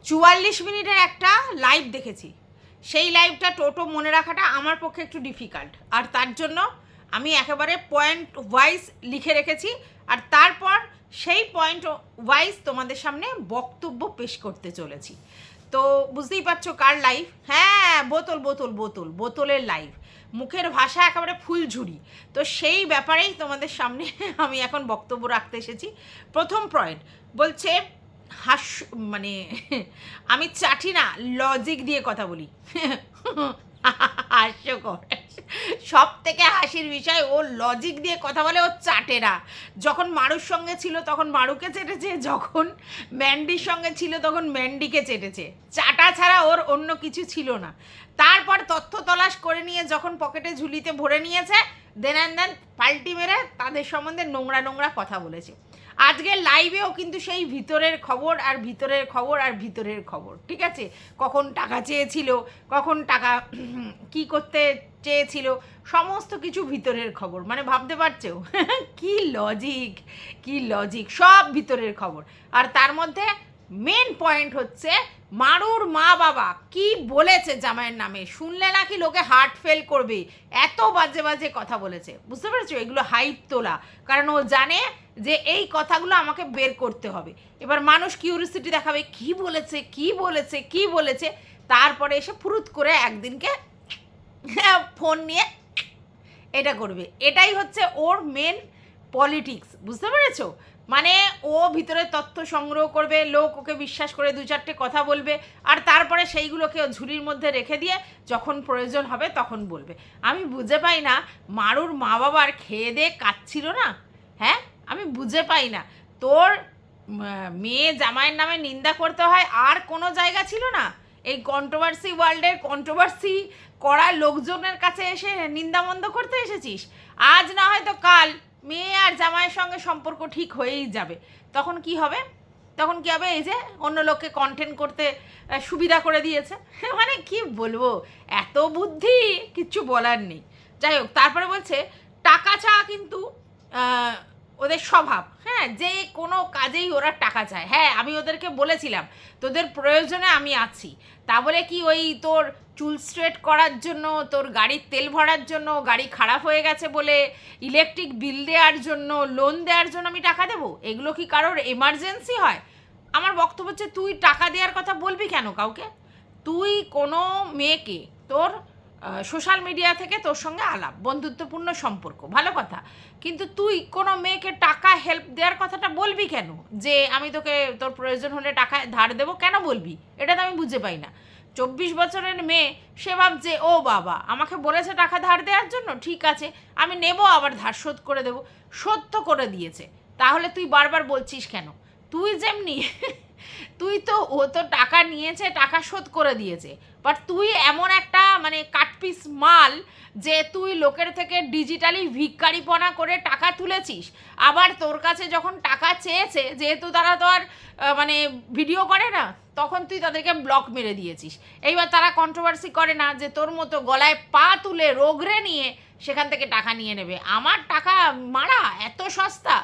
44 মিনিটের একটা লাইভ দেখেছি। সেই লাইভটা টোটো মনে রাখাটা আমার পক্ষে একটু ডিফিকাল্ট, আর তার জন্য আমি একেবারে পয়েন্ট ওয়াইজ লিখে রেখেছি, আর তারপর সেই পয়েন্ট ওয়াইজ তোমাদের সামনে বক্তব্য পেশ করতে চলেছি। তো বুঝতেই পারছো কার লাইভ। হ্যাঁ, বোতলের লাইভ, মুখের ভাষা একেবারে ফুলঝুরি। তো সেই ব্যাপারেই তোমাদের সামনে আমি এখন বক্তব্য রাখতে এসেছি। প্রথম পয়েন্ট বলছে মানে আমি চাটি না, লজিক দিয়ে কথা বলি। হাস্যকর, সব থেকে হাসির বিষয় ও লজিক দিয়ে কথা বলে, ও চাটে না। যখন মারুর সঙ্গে ছিল তখন মারুকে চেটেছে, যখন ম্যান্ডির সঙ্গে ছিল তখন ম্যান্ডিকে চেটেছে। চাটা ছাড়া ওর অন্য কিছু ছিল না। তারপর তথ্য তলাশ করে নিয়ে যখন পকেটে ঝুলিতে ভরে নিয়েছে, দেন অ্যান্ড দেন পাল্টি মেরে তাদের সম্বন্ধে নোংরা নোংরা কথা বলেছে। আজকের লাইভেও কিন্তু সেই ভিতরের খবর আর ভিতরের খবর আর ভিতরের খবর, ঠিক আছে? কখন টাকা চেয়েছিল, কখন টাকা কি করতে চেয়েছিল, সমস্ত কিছু ভিতরের খবর। মানে ভাবতে পারছো কি লজিক, কি লজিক, সব ভিতরের খবর। আর তার মধ্যে মেন পয়েন্ট হচ্ছে মারুর মা বাবা কি বলেছে জামাইয়ের নামে, শুনলে নাকি লোকে হার্ট ফেল করবে, এত বাজে বাজে কথা বলেছে। বুঝতে পেরেছো? এগুলো হাইপ তোলা, কারণ ও জানে যে এই কথাগুলো আমাকে বের করতে হবে। এবার মানুষ কিউরিসিটি দেখাবে, কি বলেছে কি বলেছে কি বলেছে, তারপরে এসে ফুরুত করে একদিনকে ফোন নিয়ে এটা করবে। এটাই হচ্ছে ওর মেন পলিটিক্স। বুঝতে পেরেছো? মানে ও ভিতরে তথ্য সংগ্রহ করবে, লোক ওকে বিশ্বাস করে দু চারটে কথা বলবে, আর তারপরে সেইগুলোকে ও ঝুড়ির মধ্যে রেখে দিয়ে যখন প্রয়োজন হবে তখন বলবে। আমি বুঝে পাই না, মারুর মা বাবার খেয়ে দিয়ে কাচ্ছিল না? হ্যাঁ, আমি বুঝে পাই না। তোর মেয়ে জামাইয়ের নামে নিন্দা করতে হয় আর কোনো জায়গা ছিল না? এই কন্ট্রোভার্সি ওয়ার্ল্ডের কন্ট্রোভার্সি করা লোকজনের কাছে এসে নিন্দামন্দ করতে এসেছিস? আজ না হয়তো কাল মেয়ে আর জামাইয়ের সঙ্গে সম্পর্ক ঠিক হয়েই যাবে। তখন কি হবে? তখন কি হবে? এই যে অন্য লোককে কন্টেন্ট করতে সুবিধা করে দিয়েছে। মানে কি বলবো, এত বুদ্ধি, কিচ্ছু বলার নেই। যাই হোক, তারপরে বলছে টাকা চাওয়া কিন্তু ওদের স্বভাব। হ্যাঁ, যে কোনো কাজেই ওরা টাকা চায়। হ্যাঁ, আমি ওদেরকে বলেছিলাম তোদের প্রয়োজনে আমি আছি, তা বলে কি ওই তোর চুল স্ট্রেট করার জন্য, তোর গাড়ির তেল ভরার জন্য, গাড়ি খারাপ হয়ে গেছে বলে, ইলেকট্রিক বিল দেওয়ার জন্য, লোন দেওয়ার জন্য আমি টাকা দেবো? এগুলো কি কারোর এমার্জেন্সি হয়? আমার বক্তব্য হচ্ছে তুই টাকা দেওয়ার কথা বলবি কেন কাউকে? তুই কোনো মেয়েকে, তোর সোশ্যাল মিডিয়া থেকে তোর সঙ্গে আলাপ, বন্ধুত্বপূর্ণ সম্পর্ক, ভালো কথা, কিন্তু তুই কোনো মেয়েকে টাকা হেল্প দেওয়ার কথাটা বলবি কেন? যে আমি তোকে তোর প্রয়োজন হলে টাকা ধার দেবো, কেন বলবি? এটা তো আমি বুঝে পাই না। 24 বছরের মেয়ে, সে ভাবছে ও বাবা আমাকে বলেছে টাকা ধার দেওয়ার জন্য, ঠিক আছে আমি নেব, আবার ধার শোধ করে দেবো। শোধ তো করে দিয়েছে, তাহলে তুই বারবার বলছিস কেন? তুই যেমনি তুই তো, ও তো টাকা নিয়েছে, টাকা শোধ করে দিয়েছে, বাট তুই এমন একটা মানে কাটপিস মাল যে তুই লোকের থেকে ডিজিটালি ভিক্ষারিপনা করে টাকা তুলেছিস। আবার তোর কাছে যখন টাকা চেয়েছে, যেহেতু তারা তো আর মানে ভিডিও করে না, তখন তুই তাদেরকে ব্লক মেরে দিয়েছিস। এইবার তারা কন্ট্রোভার্সি করে না যে তোর মতো গলায় পা তুলে রোগরে নিয়ে সেখান থেকে টাকা নিয়ে নেবে। আমার টাকা মারা এত সস্তা?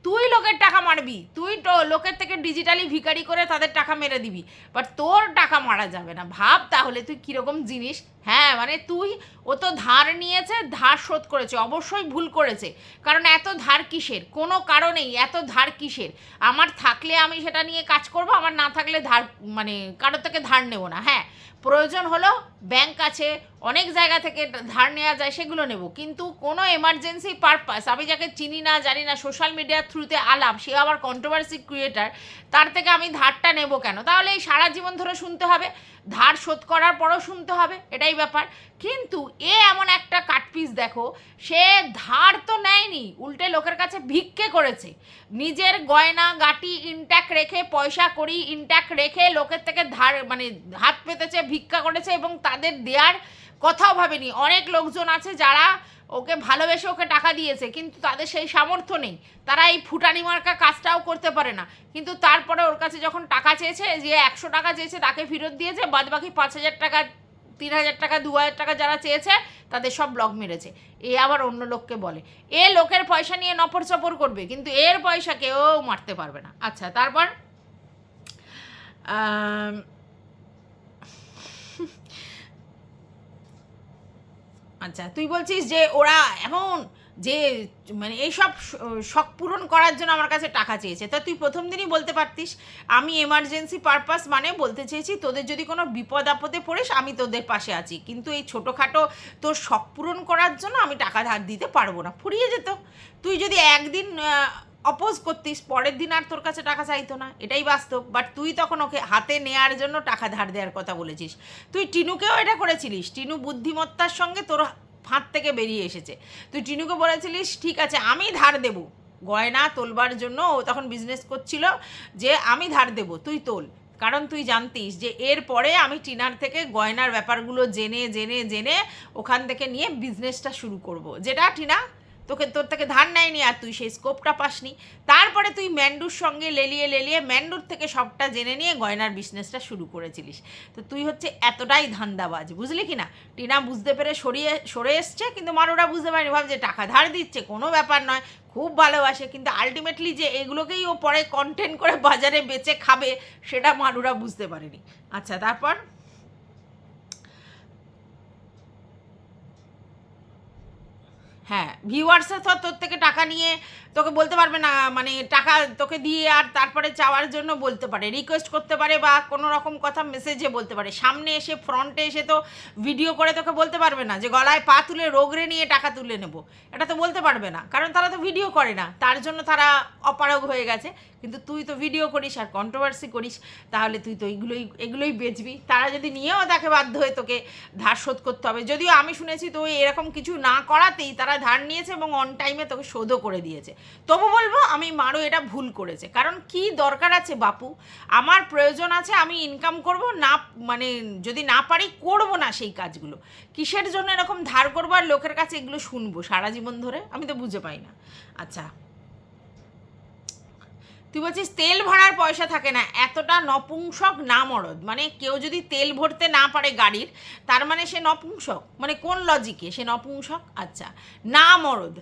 তুই লোকের টাকা মারবি, তুই তো লোকের থেকে ডিজিটালি ভিখারি করে তাদের টাকা মেরে দিবি, বাট তোর টাকা মারা যাবে না। ভাব তাহলে তুই কীরকম জিনিস। হ্যাঁ, মানে তুই, ও তো ধার নিয়েছে, ধার শোধ করেছে, অবশ্যই ভুল করেছে, কারণ এত ধার কিসের? কোনো কারণেই এত ধার কিসের? আমার থাকলে আমি সেটা নিয়ে কাজ করব, আমার না থাকলে ধার মানে কারোর থেকে ধার নেব না। হ্যাঁ, প্রয়োজন হলো ব্যাংক আছে, অনেক জায়গা থেকে ধার নেওয়া যায়, সেগুলো নেব, কিন্তু কোনো এমার্জেন্সি পারপাস, আমি যাকে চিনি না জানি না, সোশ্যাল মিডিয়ার থ্রুতে আলাপ, সে আবার কন্ট্রোভার্সি ক্রিয়েটার, তার থেকে আমি ধারটা নেব কেন? তাহলে এই সারা জীবন ধরে শুনতে হবে, ধার শোধ করার পরও শুনতে হবে, এটাই ব্যাপার। কিন্তু এ এমন একটা কাটপিস, দেখো, সে ধার তো নেয়নি, উল্টে লোকের কাছে ভিক্ষে করেছে, নিজের গয়না গাটি ইনট্যাক্ট রেখে, পয়সা করি ইনট্যাক্ট রেখে লোকের থেকে ধার মানে হাত পেতেছে, ভিক্ষা করেছে, এবং তাদের দেওয়ার কথাও ভাবেনি। অনেক লোকজন আছে যারা ওকে ভালোবেসে ওকে টাকা দিয়েছে, কিন্তু তাদের সেই সামর্থ্য নেই, তারা এই ফুটানি মার্কা কাজটাও করতে পারে না, কিন্তু তারপরে ওর কাছে যখন টাকা চেয়েছে, যে 100 টাকা চেয়েছে তাকে ফেরত দিয়েছে, বাদ বাকি 5,000 টাকা, 3,000 টাকা, 2,000 টাকা যারা চেয়েছে তাদের সব ব্লক মেরেছে। এ আবার অন্য লোককে বলে এ লোকের পয়সা নিয়ে নপর চপর করবে, কিন্তু এর পয়সা কেউ মারতে পারবে না। আচ্ছা, তারপর আম, আচ্ছা, তুই বলছিস যে ওরা এমন যে মানে এইসব শখ পূরণ করার জন্য আমার কাছে টাকা চেয়েছে। তা তুই প্রথম দিনই বলতে পারতিস আমি এমার্জেন্সি পারপাস, মানে বলতে চেয়েছি তোদের যদি কোনো বিপদ আপদে পড়িস আমি তোদের পাশে আছি, কিন্তু এই ছোটোখাটো তোর শখ পূরণ করার জন্য আমি টাকা ধার দিতে পারবো না। ফুরিয়ে যেত। তুই যদি একদিন অপোজ করতিস, পরের দিন আর তোর কাছে টাকা চাইতো না, এটাই বাস্তব। বাট তুই তখন ওকে হাতে নেয়ার জন্য টাকা ধার দেওয়ার কথা বলেছিস। তুই টিনুকেও এটা করেছিলিস। টিনু বুদ্ধিমত্তার সঙ্গে তোর ফাঁদ থেকে বেরিয়ে এসেছে। তুই টিনুকে বলেছিলিস ঠিক আছে আমি ধার দেবো গয়না তোলবার জন্য, ও তখন বিজনেস করছিল, যে আমি ধার দেবো তুই তোল। কারণ তুই জানতিস যে এর পরে আমি টিনার থেকে গয়নার ব্যাপারগুলো জেনে জেনে জেনে ওখান থেকে নিয়ে বিজনেসটা শুরু করব, যেটা টিনা তোর থেকে ধার নেয়নি আর তুই সেই স্কোপটা পাসনি। তারপরে তুই ম্যান্ডুর সঙ্গে লেলিয়ে লেলিয়ে ম্যান্ডুর থেকে সবটা জেনে নিয়ে গয়নার বিজনেসটা শুরু করেছিলিস। তো তুই হচ্ছে এতটাই ধান্দাবাজ, বুঝলি কি না? টিনা বুঝতে পেরে সরে এসছে, কিন্তু মারুরা বুঝতে পারেনি, ভাবছে টাকা ধার দিচ্ছে কোনো ব্যাপার নয়, খুব ভালোবাসে, কিন্তু আলটিমেটলি যে এগুলোকেই ও পরে কন্টেন্ট করে বাজারে বেচে খাবে সেটা মারুরা বুঝতে পারেনি। আচ্ছা, তারপর হ্যাঁ, ভিউয়ার্সরা তো তোর থেকে টাকা নিয়ে তোকে বলতে পারবে না, মানে টাকা তোকে দিয়ে আর তারপরে চাওয়ার জন্য বলতে পারে, রিকোয়েস্ট করতে পারে, বা কোনো রকম কথা মেসেজে বলতে পারে। সামনে এসে ফ্রন্টে এসে তো ভিডিও করে তোকে বলতে পারবে না যে গলায় পা তুলে রোগরে নিয়ে টাকা তুলে নেব, এটা তো বলতে পারবে না, কারণ তারা তো ভিডিও করে না, তার জন্য তারা অপারগ হয়ে গেছে। কিন্তু তুই তো ভিডিও করিস আর কন্ট্রোভার্সি করিস, তাহলে তুই তো এগুলোই বেচবি। তারা যদি নিয়েও তাকে বাধ্য হয়ে তোকে ধার শোধ করতে হবে, যদিও আমি শুনেছি তো এরকম কিছু না করাতেই তারা ধার নিয়েছে এবং অন টাইমে তোকে শোধও করে দিয়েছে। তবু বলবো আমি মারু এটা ভুল করেছে, কারণ কি দরকার আছে বাপু, আমার প্রয়োজন আছে, আমি ইনকাম করব না, মানে যদি না পারি করব না সেই কাজগুলো, কিসের জন্য এরকম ধার করবো আর লোকের কাছে এগুলো শুনবো সারা জীবন ধরে, আমি তো বুঝে পাই না। আচ্ছা, তুই বলছিস তেল ভরার পয়সা থাকে না, এতটা নপুংসক না মরদ, মানে কেউ যদি তেল ভরতে না পারে গাড়ির তার মানে সে নপুংসক, মানে কোন লজিকে সে নপুংসক? আচ্ছা, না মরদ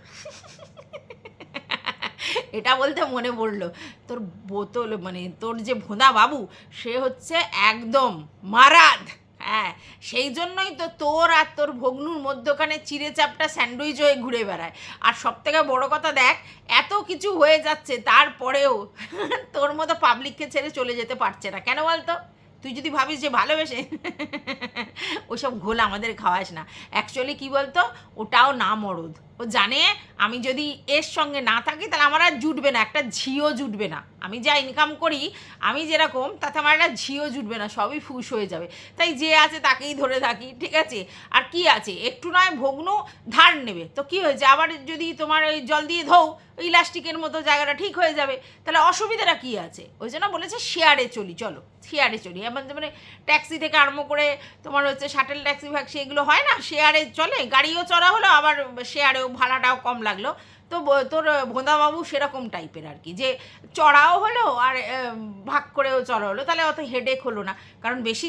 এটা বলতে মনে পড়লো, তোর বোতল মানে তোর যে ভোঁদা বাবু সে হচ্ছে একদম মারাদ। হ্যাঁ, সেই জন্যই তো তোর আর তোর ভগ্নুর মধ্যখানে চিড়ে চাপটা স্যান্ডউইচ হয়ে ঘুরে বেড়ায়। আর সব থেকে বড়ো কথা দেখ, এত কিছু হয়ে যাচ্ছে তারপরেও তোর মতো পাবলিককে ছেড়ে চলে যেতে পারছে না, কেন বলতো? তুই যদি ভাবিস যে ভালোবেসে ওসব ঘোল আমাদের খাওয়াস না। অ্যাকচুয়ালি কী বলতো, ওটাও না মরদ, ও জানে আমি যদি এর সঙ্গে না থাকি তাহলে আমার আর জুটবে না, একটা ঝিও জুটবে না, আমি যা ইনকাম করি আমি যেরকম তাতে আমার একটা ঝিও জুটবে না, সবই ফুস হয়ে যাবে। তাই যে আছে তাকেই ধরে থাকি, ঠিক আছে? আর কি আছে, একটু নয় ভগ্নু ধার নেবে তো কি হয়েছে, আবার যদি তোমার ওই জল দিয়ে ধোও ওই ইলাস্টিকের মতো জায়গাটা ঠিক হয়ে যাবে, তাহলে অসুবিধাটা কী আছে? ওই জন্য বলেছে শেয়ারে চলি, চলো শেয়ারে চলি। এমন মানে ট্যাক্সি থেকে আরম্ভ করে তোমার হচ্ছে শাটেল ট্যাক্সি ফ্যাক্সি এগুলো হয় না, শেয়ারে চলে, গাড়িও চড়া হলো আবার শেয়ারেও ভাড়াটাও কম লাগলো। তো তোর ভোঁদাবাবু সেরকম টাইপের আর কি, যে চড়াও হলো আর ভাগ করেও চড়া হলো, তাহলে অত হেডেক হলো না, কারণ বেশি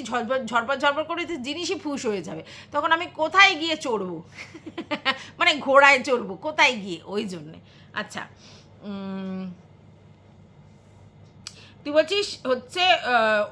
ঝরপর করে তো জিনিসই ফুস হয়ে যাবে, তখন আমি কোথায় গিয়ে চড়বো মানে ঘোড়ায় চড়বো কোথায় গিয়ে, ওই জন্যে। আচ্ছা, তুই বলছিস হচ্ছে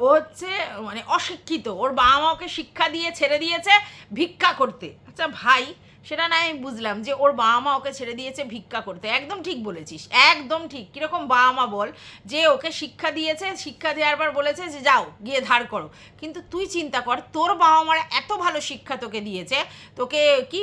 ও হচ্ছে মানে অশিক্ষিত, ওর বাবা মা ওকে শিক্ষা দিয়ে ছেড়ে দিয়েছে ভিক্ষা করতে। আচ্ছা ভাই, সেটা না আমি বুঝলাম যে ওর বাবা মা ওকে ছেড়ে দিয়েছে ভিক্ষা করতে, একদম ঠিক বলেছিস, একদম ঠিক। কীরকম বাবা মা বল, যে ওকে শিক্ষা দিয়েছে, শিক্ষা দেওয়ার পর বলেছে যে যাও গিয়ে ধার করো, কিন্তু তুই চিন্তা কর তোর বাবা মারা এত ভালো শিক্ষা তোকে দিয়েছে, তোকে কি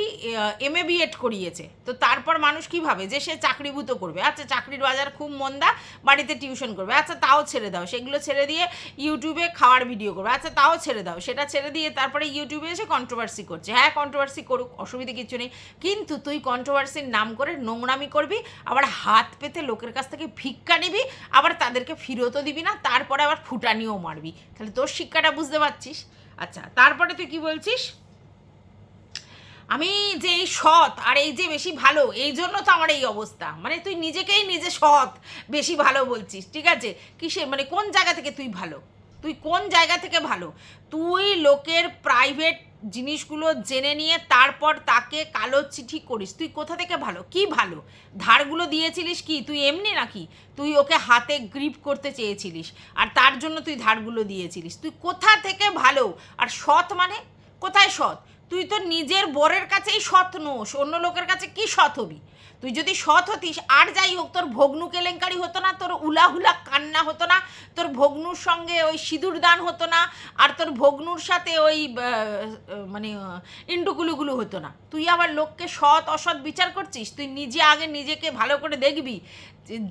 MA BEd করিয়েছে, তো তারপর মানুষ কী ভাবে যে সে চাকরিভূত করবে। আচ্ছা, চাকরির বাজার খুব মন্দা, বাড়িতে টিউশন করবে, আচ্ছা তাও ছেড়ে দাও, সেগুলো ছেড়ে দিয়ে ইউটিউবে খাওয়ার ভিডিও করবে, আচ্ছা তাও ছেড়ে দাও, সেটা ছেড়ে দিয়ে তারপরে ইউটিউবে এসে কন্ট্রোভার্সি করছে। হ্যাঁ, কন্ট্রোভার্সি করুক, অসুবিধে কিছু নেই, কিন্তু তুই কন্ট্রোভার্সির নাম করে নোংরামি করবি, আবার হাত পেতে লোকের কাছ থেকে ভিক্ষা নিবি, আবার তাদেরকে ফিরতও দিবি না, তারপরে আবার ফুটানিও মারবি, তাহলে তোর শিক্ষাটা বুঝতে পারছিস? আচ্ছা, তারপরে তুই কি বলছিস, আমি যে এই সৎ আর এই যে বেশি ভালো, এই জন্য তো আমার এই অবস্থা, মানে তুই নিজেকেই নিজে সৎ বেশি ভালো বলছিস, ঠিক আছে? কিসে মানে কোন জায়গা থেকে তুই ভালো, তুই কোন জায়গা থেকে ভালো? তুই লোকের প্রাইভেট জিনিসগুলো জেনে নিয়ে তারপর তাকে কালো চিঠি করিস। তুই কোথা থেকে ভালো? কি ভালো? ধারগুলো দিয়েছিলিস কি তুই এমনি নাকি? তুই ওকে হাতে গ্রিপ করতে চেয়েছিলিস আর তার জন্য তুই ধারগুলো দিয়েছিলিস। তুই কোথা থেকে ভালো? আর সৎ মানে কোথায় সৎ? তুই তো নিজের বরের কাছেই সৎ নোস, অন্য লোকের কাছে কি সৎ হবি? তুই যদি সৎ হতিস আর যাই হোক, তোর ভগ্নু কেলেঙ্কারি হতো না, তোর উলাহুলা কান্না হতো না, তোর ভগ্নুর সঙ্গে ওই সিঁদুর দান হতো না, আর তোর ভগ্নুর সাথে ওই মানে ইন্টুকুলুগুলো হতো না। তুই আবার লোককে সৎ অসৎ বিচার করছিস? তুই নিজে আগে নিজেকে ভালো করে দেখবি,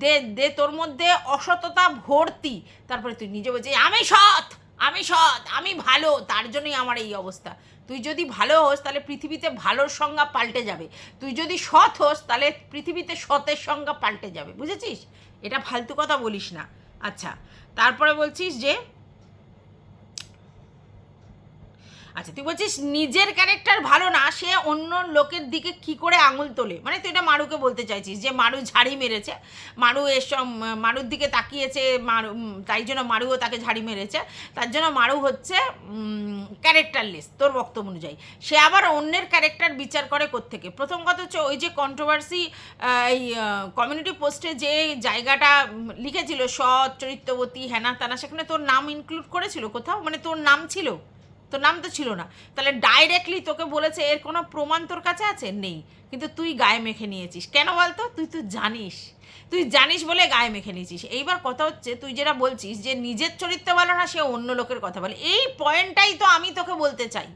দে দে তোর মধ্যে অসততা ভর্তি, তারপরে তুই নিজে বলছিস আমি সৎ, আমি সৎ, আমি ভালো, তার জন্যই আমার এই অবস্থা। তুই যদি ভালো হোস তাহলে পৃথিবীতে ভালোর সংজ্ঞা পাল্টে যাবে। তুই যদি সৎ হোস তাহলে পৃথিবীতে সতের সংজ্ঞা পাল্টে যাবে, বুঝেছিস? এটা ফালতু কথা বলিস না। আচ্ছা, তারপরে বলছিস যে আচ্ছা তুই বলছিস নিজের ক্যারেক্টার ভালো না, সে অন্য লোকের দিকে কি করে আঙুল তোলে, মানে তুই এটা মারুকে বলতে চাইছিস যে মারু ঝাড়ি মেরেছে, মারু এসব মারুর দিকে তাকিয়েছে, মারু তাই জন্য মারুও তাকে ঝাড়ি মেরেছে, তার জন্য মারু হচ্ছে ক্যারেক্টারলেস তোর বক্তব্য অনুযায়ী। সে আবার অন্যের ক্যারেক্টার বিচার করে কোত্থেকে? প্রথম কথা হচ্ছে ওই যে কন্ট্রোভার্সি এই কমিউনিটি পোস্টে যে জায়গাটা লিখেছিল সৎ চরিত্রবতী হেনা তানা, সেখানে তোর নাম ইনক্লুড করেছিল কোথাও? মানে তোর নাম ছিল? তোর নাম তো ছিল না। তাহলে ডাইরেক্টলি তোকে বলেছে, এর কোনো প্রমাণ তোর কাছে আছে? নেই, কিন্তু তুই গায়ে মেখে নিয়েছিস কেন বলতো? তুই তো জানিস, তুই জানিস বলে গায়ে মেখে নিয়েছিস। এইবার কথা হচ্ছে তুই যেটা বলছিস যে নিজের চরিত্র ভালো না, সে অন্য লোকের কথা বলে, এই পয়েন্টটাই তো আমি তোকে বলতে চাই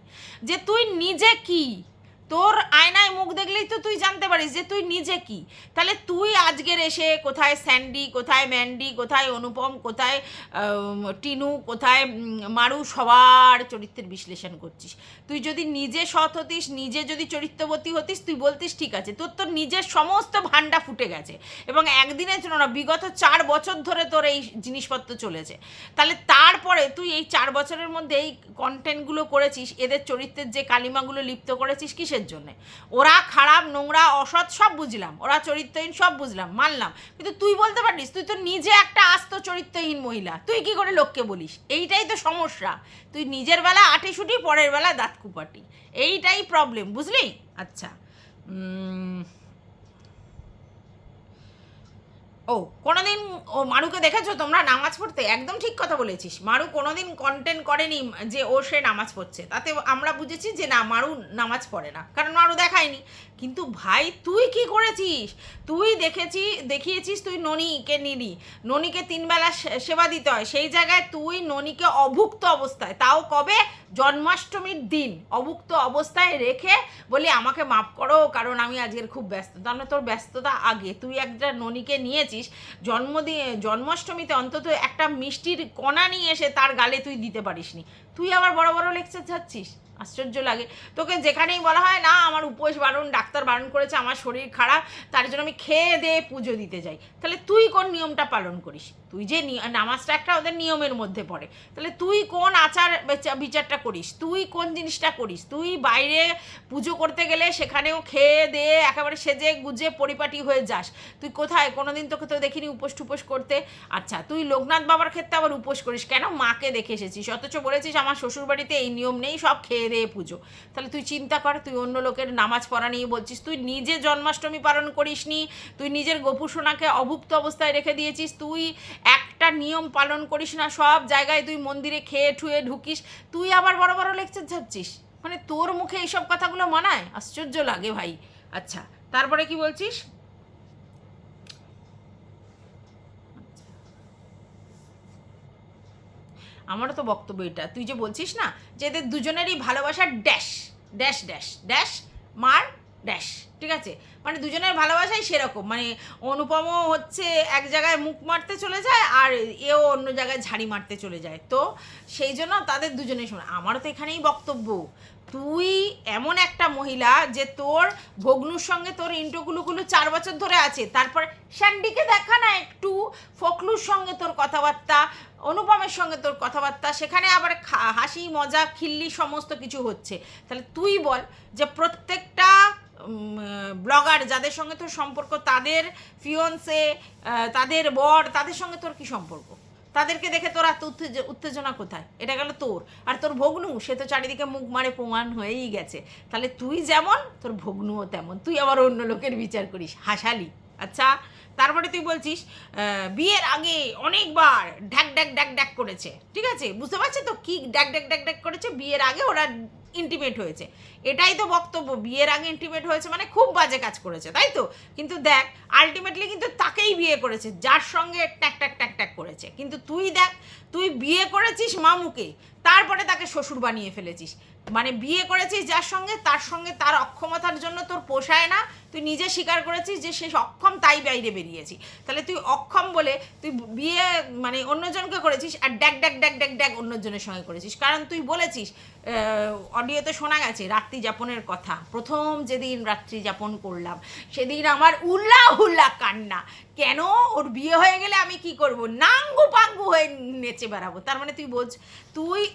যে তুই নিজে কি, তোর আয়নায় মুখ দেখলেই তো তুই জানতে পারিস যে তুই নিজে কি। তাহলে তুই আজকের এসে কোথায় স্যান্ডি, কোথায় ম্যান্ডি, কোথায় অনুপম, কোথায় টিনু, কোথায় মারু, সবার চরিত্রের বিশ্লেষণ করছিস। তুই যদি নিজে সৎ হতিস, নিজে যদি চরিত্রবতী হতিস, তুই বলতিস ঠিক আছে, তোর তো নিজের সমস্ত ভান্ডা ফুটে গেছে এবং একদিনের জন্য না, বিগত 4 বছর ধরে তোর এই জিনিসপত্র চলেছে। তাহলে তারপরে তুই এই 4 বছরের মধ্যে এই কন্টেন্টগুলো করেছিস, এদের চরিত্রের যে কালিমাগুলো লিপ্ত করেছিস কিসের জন্যে? ওরা খারাপ, নোংরা, অসৎ সব বুঝলাম, ওরা চরিত্রহীন সব বুঝলাম, মানলাম, কিন্তু তুই বলতে পারিস তুই তো নিজে একটা আস্ত চরিত্রহীন মহিলা, তুই কি করে লোককে বলিস? এইটাই তো সমস্যা। তুই নিজের বেলা আটিসুটি, পরের বেলা দাঁত কুপাটি, এইটাই প্রবলেম, বুঝলি? আচ্ছা, ও কোনোদিন ও মারুকে দেখেছো তোমরা নামাজ পড়তে? একদম ঠিক কথা বলেছিস। মারু কোনোদিন কন্টেন্ট করেনি যে ও সে নামাজ পড়ছে, তাতে আমরা বুঝেছি যে না, মারু নামাজ পড়ে না, কারণ মারু দেখায়নি। কিন্তু ভাই তুই কি করেছিস? তুই দেখিয়েছিস তুই ননিকে নিলি, ননিকে 3 বেলা সেবা দিতে হয়, সেই জায়গায় তুই ননিকে অভুক্ত অবস্থায়, তাও কবে? জন্মাষ্টমীর দিন অভুক্ত অবস্থায় রেখে বলি আমাকে মাফ করো কারণ আমি আজকের খুব ব্যস্ত। তাহলে তোর ব্যস্ততা আগে, তুই একটা ননিকে নিয়েছিস জন্মাষ্টমীতে, অন্তত একটা মিষ্টির কণা নিয়ে এসে তার গালে তুই দিতে পারিসনি। তুই আবার বড় বড় লেকচার যাচ্ছিস, আশ্চর্য লাগে। তোকে যেখানেই বলা হয় না আমার উপোস বারণ, ডাক্তার বারণ করেছে, আমার শরীর খারাপ, তার জন্য আমি খেয়ে দিয়ে পুজো দিতে যাই, তাহলে তুই কোন নিয়মটা পালন করিস? তুই যে নামাজটা একটা ওদের নিয়মের মধ্যে পড়ে, তাহলে তুই কোন আচার বিচারটা করিস? তুই কোন জিনিসটা করিস? তুই বাইরে পুজো করতে গেলে সেখানেও খেয়ে দিয়ে একেবারে সেজে গুজে পরিপাটি হয়ে যাস। তুই কোথায়? কোনোদিন তোকে তো দেখিনি উপোস টুপোস করতে। আচ্ছা, তুই লোকনাথ বাবার ক্ষেত্রে আবার উপোস করিস কেন? মাকে দেখে এসেছিস, অথচ বলেছিস আমার শ্বশুরবাড়িতে এই নিয়ম নেই, সব খেয়ে দিয়ে পুজো। তাহলে তুই চিন্তা কর, তুই অন্য লোকের নামাজ পড়া নিয়ে বলছিস, তুই নিজে জন্মাষ্টমী পালন করিসনি, তুই নিজের গোপু সোনাকে অভুক্ত অবস্থায় রেখে দিয়েছিস, তুই একটা নিয়ম পালন করিস না, সব জায়গায় তুই মন্দিরে খেয়ে ঠুয়ে ঢুকিস, তুই আবার বড় বড় লেকচার যাচ্ছিস। মানে তোর মুখে এইসব কথাগুলো মানায়? আশ্চর্য লাগে ভাই। আচ্ছা, তারপরে কি বলছিস? আমারও তো বক্তব্য এটা। তুই যে বলছিস না যে এদের দুজনেরই ভালোবাসার ড্যাশ ড্যাশ ড্যাশ ড্যাশ মার ড্যাশ, ঠিক আছে, মানে দুজনের ভালোবাসাই সেরকম, মানে অনুপমও হচ্ছে এক জায়গায় মুখ মারতে চলে যায় আর এও অন্য জায়গায় ঝাড়ি মারতে চলে যায়, তো সেই জন্য তাদের দুজনেই শোনা। আমারও তো এখানেই বক্তব্য, তুই এমন একটা মহিলা যে তোর ভগ্নুর সঙ্গে তোর ইন্টোগুলো 4 বছর ধরে আছে, তারপর স্যান্ডিকে দেখা না একটু, ফকলুর সঙ্গে তোর কথাবার্তা, অনুপমের সঙ্গে তোর কথাবার্তা, সেখানে আবার হাসি মজা খিল্লি সমস্ত কিছু হচ্ছে। তাহলে তুই বল যে প্রত্যেকটা ব্লগার যাদের সঙ্গে তোর সম্পর্ক, তাদের ফিয়ন্সে, তাদের বর, তাদের সঙ্গে তোর কি সম্পর্ক? তাদেরকে দেখে তোর এত উত্তেজনা কোথায়? এটা গেল তোর। আর তোর ভগ্নু, সে তো চারিদিকে মুখ মারে প্রমাণ হয়েই গেছে। তাহলে তুই যেমন তোর ভগ্নুও তেমন, তুই আবার অন্য লোকের বিচার করিস, হাসালি। আচ্ছা, তারপরে তুই বলছিস বিয়ের আগে অনেকবার ঢ্যাক ড্যাক ড্যাক ড্যাক করেছে। ঠিক আছে, বুঝতে পারছি তো কি ড্যাক ড্যাক ড্যাক ড্যাক করেছে, বিয়ের আগে ওরা ইন্টিমেট হয়েছে, এটাই তো বক্তব্য। বিয়ের আগে ইন্টিমেট হয়েছে মানে খুব বাজে কাজ করেছে, তাই তো? কিন্তু দেখ, আলটিমেটলি কিন্তু তাকেই বিয়ে করেছে যার সঙ্গে ট্যাক ট্যাক ট্যাক ট্যাক করেছে। কিন্তু তুই দেখ, তুই বিয়ে করেছিস মামুকে, তারপরে তাকে শ্বশুর বানিয়ে ফেলেছিস। মানে বিয়ে করেছিস যার সঙ্গে, তার সঙ্গে তার অক্ষমতার জন্য তোর পোষায় না, তুই নিজে স্বীকার করেছিস যে সে অক্ষম, তাই বাইরে বেরিয়েছি। তাহলে তুই অক্ষম বলে তুই বিয়ে মানে অন্যজনকে করেছিস, আর ড্যাক ড্যাক ড্যাক ড্যাক ড্যাক অন্যজনের সঙ্গে করেছিস। কারণ তুই বলেছিস, অডিওতে শোনা গেছে রাত্রি যাপনের কথা, প্রথম যেদিন রাত্রি যাপন করলাম সেদিন আমার উল্লা হুল্লা কান্না। কেন? ওর বিয়ে হয়ে গেলে আমি কি করব? নাঙ্গু পাঙ্গু হয়ে নেচে বেড়াবো। তার মানে তুই বোঝ,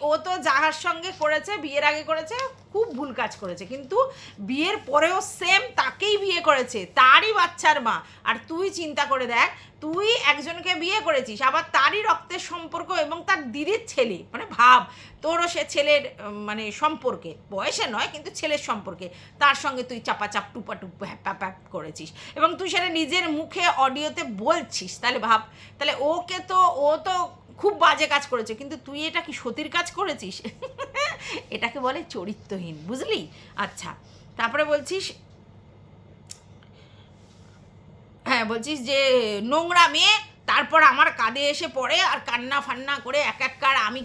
ও তো যাহার সঙ্গে করেছে, বিয়ের আগে করেছে, খুব ভুল কাজ করেছে, কিন্তু বিয়ের পরেও সেম তাকেই বিয়ে করেছে, তারই বাচ্চার মা। আর তুই চিন্তা করে দেখ, তুই একজনকে বিয়ে করেছিস, আবার তারই রক্তের সম্পর্ক এবং তার দিদির ছেলে, মানে ভাব, তোরও সে ছেলের মানে সম্পর্কে, বয়সে নয় কিন্তু ছেলের সম্পর্কে, তার সঙ্গে তুই চাপাচাপ টুপাটুপ হ্যাপ করেছিস, এবং তুই সেটা নিজের মুখে অডিওতে বলছিস। তাহলে ভাব, তাহলে ও তো খুব বাজে কাজ করেছে, কিন্তু তুই এটা কি সতীর কাজ করেছিস? এটাকে বলে চরিত্রহীন, বুঝলি? আচ্ছা, তারপরে বলছিস, হ্যাঁ বলছিস যে নোংরা মেয়ে, তারপর আমার কাঁধে এসে পড়ে আর কান্না ফান্না করে এক একবার আমি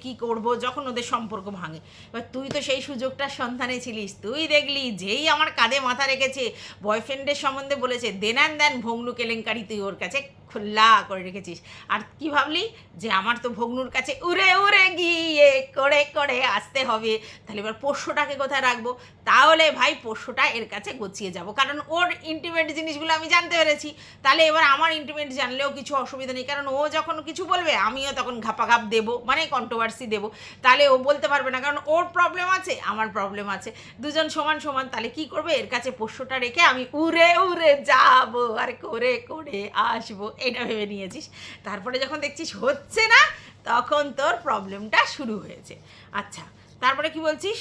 কি করব যখন ওদের সম্পর্ক ভাঙে। এবার তুই তো সেই সুযোগটার সন্ধানে ছিলিস, তুই দেখলি যেই আমার কাঁধে মাথা রেখেছে, বয়ফ্রেন্ডের সম্বন্ধে বলেছে, দেন ভগ্নু কেলেঙ্কারি তুই ওর কাছে খোলা করে রেখেছিস। আর কি ভাবলি যে আমার তো ভগ্নুর কাছে উড়ে উড়ে গিয়ে করে করে আসতে হবে, তাহলে এবার পোষ্যটাকে কোথায় রাখবো? তাহলে ভাই পোষ্যটা এর কাছে গছিয়ে যাব, কারণ ওর ইন্টিমেট জিনিসগুলো আমি জানতে পেরেছি। তাহলে এবার আমার ইন্টিমেট জানলেও কিছু অসুবিধা নেই, কারণ ও যখন কিছু বলবে আমিও তখন ঘাপাঘাপ দেবো, মানে কন্ট্রোভার্সি দেবো। তাহলে ও বলতে পারবে না, কারণ ওর প্রবলেম আছে, আমার প্রবলেম আছে, দুজন সমান সমান। তাহলে কি করবে? এর কাছে পোষ্যটা রেখে আমি উড়ে উড়ে যাবো আর করে করে আসবো, এটা ভেবে নিয়েছিস। তারপরে যখন দেখছিস হচ্ছে না, তখন তোর প্রবলেমটা শুরু হয়েছে। আচ্ছা, তারপরে কি বলছিস?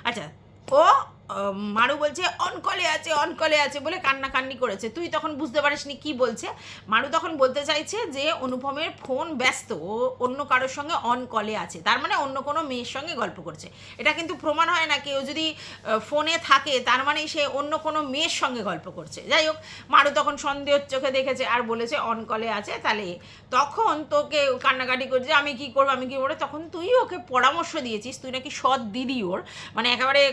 আচ্ছা, ও মারু বলছে অন কলে আছে বলে কান্নাকান্নি করেছে। তুই তখন বুঝতে পারিসনি কি বলছে। মারু তখন বলতে চাইছে যে অনুপমের ফোন ব্যস্ত, ও অন্য কারোর সঙ্গে অন কলে আছে, তার মানে অন্য কোনো মেয়ের সঙ্গে গল্প করছে। এটা কিন্তু প্রমাণ হয় না, কেউ যদি ফোনে থাকে তার মানে সে অন্য কোনো মেয়ের সঙ্গে গল্প করছে। যাই হোক, মারু তখন সন্দেহের চোখে দেখেছে আর বলেছে অন কলে আছে। তাহলে তখন তোকে কান্নাকাটি করছে, আমি কি করবো। তখন তুই ওকে পরামর্শ দিয়েছিস, তুই নাকি সৎ দিদি ওর, মানে একেবারে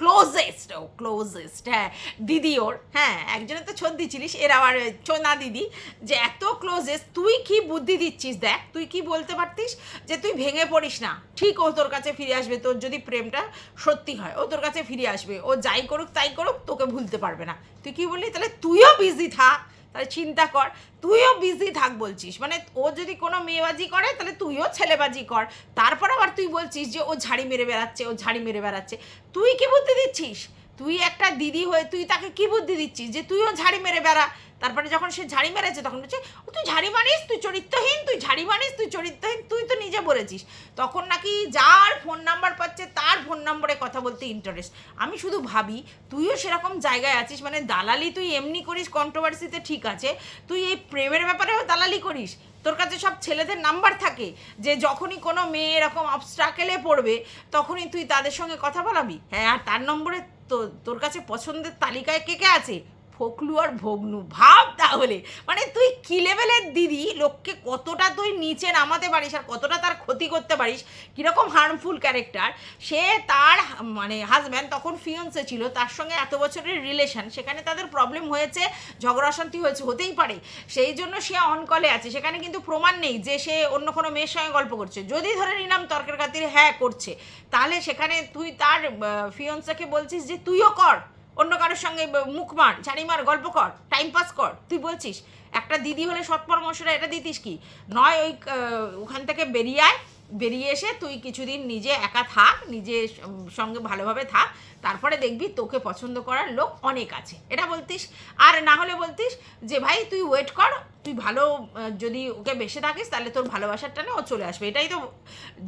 ক্লোজেস্ট হ্যাঁ দিদি ওর, হ্যাঁ একজনে তো ছোট দিচ্ছিলিস, এর আবার চোনা দিদি, যে এত ক্লোজেস্ট। তুই কি বুদ্ধি দিচ্ছিস? দেখ, তুই কি বলতে পারতিস যে তুই ভেঙে পড়িস না, ঠিক ও তোর কাছে ফিরে আসবে, তোর যদি প্রেমটা সত্যি হয় ও তোর কাছে ফিরে আসবে, ও যাই করুক তাই করুক তোকে ভুলতে পারবে না। তুই কি বললি? তাহলে তুইও বিজি থাক, তাহলে চিন্তা কর, তুইও বিজি থাক বলছিস, মানে ও যদি কোনো মেয়েবাজি করে তাহলে তুইও ছেলেবাজি কর। তারপর আবার তুই বলছিস যে ও ঝাড়ি মেরে বেড়াচ্ছে। তুই কি বুদ্ধি দিচ্ছিস? তুই একটা দিদি হয়ে তুই তাকে কি বুদ্ধি দিচ্ছিস যে তুইও ঝাড়ি মেরে বেড়া? তারপরে যখন সে ঝাড়ি মেরেছে তখন বলছে তুই ঝাড়ি মারিস, তুই চরিত্রহীন, তুই তো নিজে বলেছিস। তখন নাকি যার ফোন নাম্বার পাচ্ছে তার ফোন নম্বরে কথা বলতে ইন্টারেস্ট। আমি শুধু ভাবি তুইও সেরকম জায়গায় আছিস, মানে দালালি তুই এমনি করিস কন্ট্রোভার্সিতে, ঠিক আছে, তুই এই প্রেমের ব্যাপারেও দালালি করিস। তোর কাছে সব ছেলেদের নাম্বার থাকে, যে যখনই কোনো মেয়ে এরকম অবস্ট্রাকেলে পড়বে তখনই তুই তাদের সঙ্গে কথা বলাবি। হ্যাঁ, আর তার নম্বরে তোর কাছে পছন্দের তালিকায় কে কে আছে? ফোকলু আর ভগ্নু। ভাব তাহলে, মানে তুই কি লেভেলের দিদি, লোককে কতটা তুই নিচে নামাতে পারিস আর কতটা তার ক্ষতি করতে পারিস, কীরকম হার্মফুল ক্যারেক্টার। সে তার মানে হাজব্যান্ড তখন ফিয়ন্সে ছিল, তার সঙ্গে এত বছরের রিলেশন, সেখানে তাদের প্রবলেম হয়েছে, ঝগড়া অশান্তি হয়েছে, হতেই পারে, সেই জন্য সে অন কলে আছে। সেখানে কিন্তু প্রমাণ নেই যে সে অন্য কোনো মেয়ের সঙ্গে গল্প করছে। যদি ধরে নিলাম তর্কের খাতিরে হ্যাঁ করছে, তাহলে সেখানে তুই তার ফিয়ন্সাকে বলছিস যে তুইও কর, অন্য কারোর সঙ্গে মুখ মার, ঝাড়ি মার, গল্প কর, টাইম পাস কর। তুই বলছিস একটা দিদি হলে সৎ পরামর্শটা এটা দিতিস কি? নয় ওই ওখান থেকে বেরিয়ে আয়, বেরিয়ে এসে তুই কিছুদিন নিজে একা থাক, নিজের সঙ্গে ভালোভাবে থাক, তারপরে দেখবি তোকে পছন্দ করার লোক অনেক আছে, এটা বলতিস। আর না হলে বলতিস যে ভাই তুই ওয়েট কর, তুই ভালো যদি ওকে বেসে থাকিস তাহলে তোর ভালোবাসার টানে ও চলে আসবে। এটাই তো